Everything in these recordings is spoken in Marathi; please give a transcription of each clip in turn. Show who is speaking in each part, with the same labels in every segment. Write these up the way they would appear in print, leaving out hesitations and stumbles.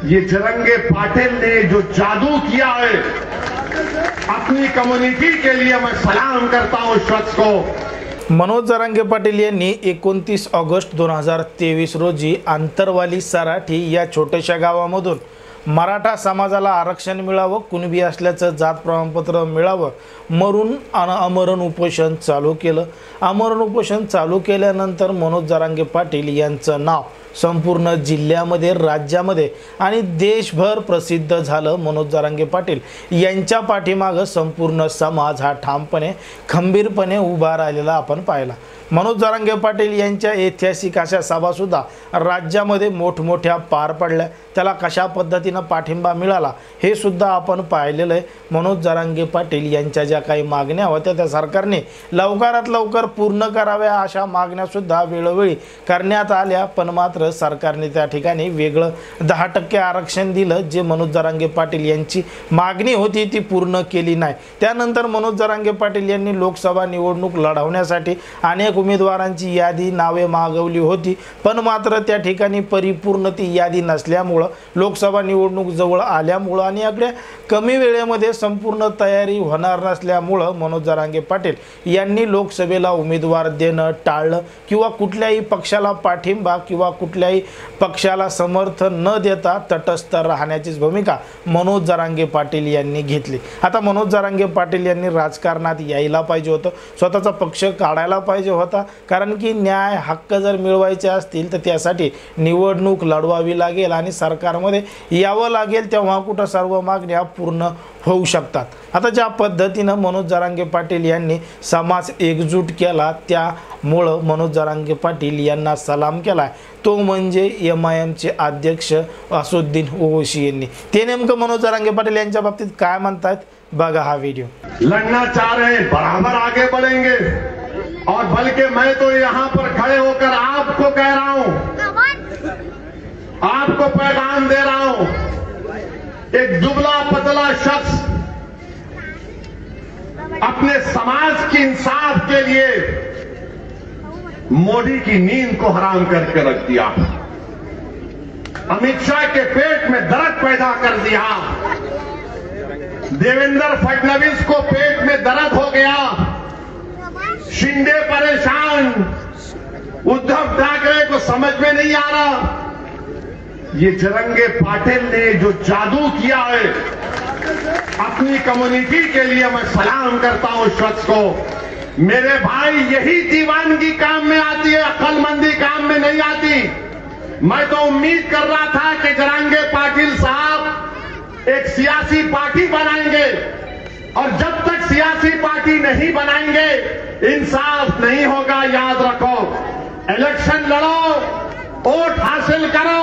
Speaker 1: ये जरंगे पाटिल ने जो जादू किया है, अपनी कम्युनिटी के लिए मैं सलाम करता हूं उस शख्स को।
Speaker 2: मनोज जरांगे पाटील यांनी 29 ऑगस्ट 2023 रोजी आंतरवाली सराठी या छोट्याशा गावामधून मराठा समाजाला आरक्षण मिळावं, कुणबी असल्याचं जात प्रमाणपत्र मिळावं, मरून आमरण उपोषण चालू केलं। आमरण उपोषण चालू केल्यानंतर मनोज जरांगे पाटील यांचं नाव संपूर्ण जिल्ह्यामध्ये, राज्यामध्ये आणि देशभर प्रसिद्ध झालं। मनोज जरांगे पाटील यांच्या पाठीमागे संपूर्ण समाज हा ठामपणे खंबीरपणे उभा राहिलेला आपण पाहिला। मनोज जरांगे पाटील यांच्या ऐतिहासिक अशा सभा सुद्धा राज्यामध्ये मोठमोठ्या पार पडल्या। त्याला कशा पद्धतीने पाठिंबा मिळाला हे सुद्धा आपण पाहिलेलं आहे। मनोज जरांगे पाटील यांच्या ज्या काही मागण्या होत्या त्या सरकारने लवकरात लवकर पूर्ण कराव्या अशा मागण्या सुद्धा वेळोवेळी करण्यात आल्या, पण मात्र सरकारने त्या ठिकाणी वेगळं 10% आरक्षण दिलं। जे मनोज जरांगे पाटील यांची मागणी होती ती पूर्ण केली नाही। त्यानंतर मनोज जरांगे पाटील यांनी लोकसभा निवडणूक लढवण्यासाठी अनेक उमेदवारांची यादी नावे मागवली होती, पण मात्र त्या ठिकाणी परिपूर्ण ती यादी नसल्यामुळे लोकसभा निवडणूक जवळ आल्यामुळे आणि आपल्या कमी वेळेमध्ये संपूर्ण तयारी होणार नसल्यामुळे मनोज जरांगे पाटील यांनी लोकसभेला उमेदवार देणं टाळलं किंवा कुठल्याही पक्षाला पाठिंबा किंवा कुठल्याही पक्षाला समर्थन न देता तटस्थ राहण्याचीच भूमिका मनोज जरांगे पाटील यांनी घेतली। आता मनोज जरांगे पाटील यांनी राजकारणात यायला पाहिजे होतं, स्वतःचा पक्ष काढायला पाहिजे होता, कारण की न्याय हक्क जर मिळवायचे असतील तर त्यासाठी निवडणूक लढवावी लागेल आणि सरकारमध्ये यावं लागेल, तेव्हा कुठं सर्व मागण्या पूर्ण होऊ शकतात। आता ज्या पद्धतीने मनोज जरांगे पाटील यांनी समाज एकजूट केला त्यामुळे मनोज जरांगे पाटील यांना सलाम केलाय तो म्हणजे MIM चे अध्यक्ष असुद्दीन ओवैसी यांनी। ते नेमकं मनोज जरांगे पाटील यांच्या बाबतीत काय म्हणतात बघा हा व्हिडिओ।
Speaker 1: लड़ना चाह रहे हैं, बराबर आगे बढ़ेंगे और बल्कि मैं तो यहां पर खड़े होकर आपको कह रहा हूं, आपको पैगाम दे रहा हूं। एक दुबला पतला शख्स अपने समाज के इंसाफ के लिए मोदी की नींद को हराम करके रख दिया, अमित शाह के पेट में दर्द पैदा कर दिया, देवेंद्र फडणवीस को पेट में दर्द हो गया, शिंदे परेशान, उद्धव ठाकरे को समझ में नहीं आ रहा। ये जरंगे पाटिल ने जो जादू किया है, अपनी कम्युनिटी के लिए मैं सलाम करता हूं उस शख्स को। मेरे भाई, यही दीवानगी काम में आती है, अक्लमंदी काम में नहीं आती। मैं तो उम्मीद कर रहा था कि जरंगे पाटिल साहब एक सियासी पार्टी बनाएंगे और जब तक सियासी पार्टी नहीं बनाएंगे इंसाफ नहीं होगा। याद रखो, इलेक्शन लड़ो, वोट हासिल करो,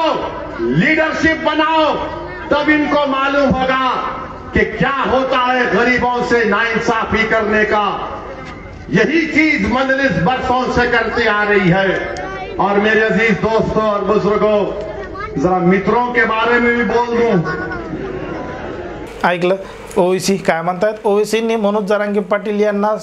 Speaker 1: लीडरशिप बनाओ, तब इनको मालूम होगा कि क्या होता है गरीबों से नाइंसाफी करने का। यही चीज मजलिस बरसों से करती आ रही है। और मेरे अजीज दोस्तों और बुजुर्गों, जरा मित्रों के बारे में भी बोल दूं।
Speaker 2: ऐकलं ओवैसी काय म्हणतात। ओवैसींनी मनोज जरांगे पाटील यांना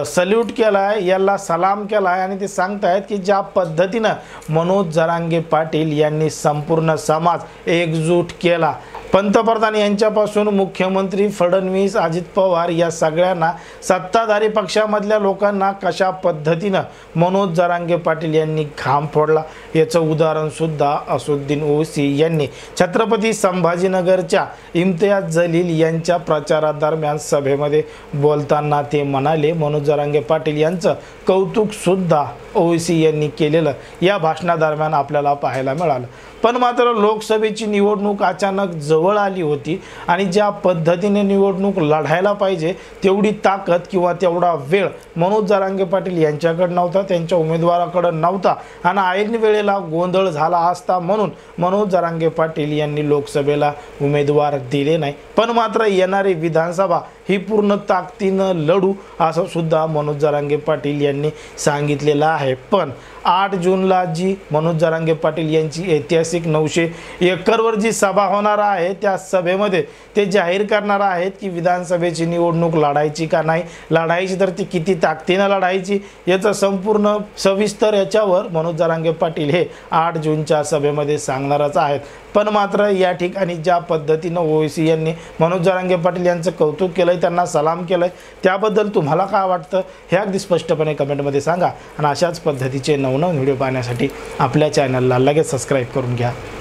Speaker 2: सल्यूट केला आहे, याला सलाम केला आहे आणि ते सांगतायत की ज्या पद्धतीनं मनोज जरांगे पाटील यांनी संपूर्ण समाज एकजूट केला, पंतप्रधान यांच्यापासून मुख्यमंत्री फडणवीस, अजित पवार या सगळ्यांना सत्ताधारी पक्षामधल्या लोकांना कशा पद्धतीनं मनोज जरांगे पाटील यांनी घाम फोडला याचं उदाहरण सुद्धा असुद्दीन ओवैसी यांनी छत्रपती संभाजीनगरच्या इम्तियाज जलील यांच्या प्रचारादरम्यान सभेमध्ये बोलताना ते म्हणाले। मनोज जरांगे पाटील यांचं कौतुक सुद्धा ओवैसी यांनी केलेलं या भाषणादरम्यान आपल्याला पाहायला मिळालं। पण मात्र लोकसभेची निवडणूक अचानक जवळ आली होती आणि ज्या पद्धतीने निवडणूक लढायला पाहिजे तेवढी ताकद किंवा तेवढा वेळ मनोज जरांगे पाटील यांच्याकडे नव्हता, त्यांच्या उमेदवाराकडे नव्हता आणि ऐन वेळेला गोंधळ झाला असता म्हणून मनोज जरांगे पाटील यांनी लोकसभेला उमेदवार दिले नाही। पण मात्र येणारी विधानसभा ही पूर्ण ताकदीनं लढू असं सुद्धा मनोज जरांगे पाटील यांनी सांगितलेलं आहे। पण 8 जूनला जी मनोज जरांगे पाटील यांची ऐतिहासिक 900 एकरवर जी सभा होणार आहे त्या सभेमध्ये ते जाहीर करणार आहेत की विधानसभेची निवडणूक लढायची का नाही, लढायची तर ती किती ताकदीनं लढायची याचं संपूर्ण सविस्तर याच्यावर मनोज जरांगे पाटील हे 8 जूनच्या सभेमध्ये सांगणारच आहेत। पण मात्र या ठिकाणी ज्या पद्धतीनं ओवैसी यांनी मनोज जरांगे पाटील यांचं कौतुक केलंय, त्यांना सलाम केलंय, त्याबद्दल तुम्हाला काय वाटतं हे अगदी स्पष्टपणे कमेंटमध्ये सांगा। आणि अशाच पद्धतीचे नवनवीन व्हिडिओ पाहण्यासाठी आपल्या चॅनलला लगेच सबस्क्राईब करून घ्या।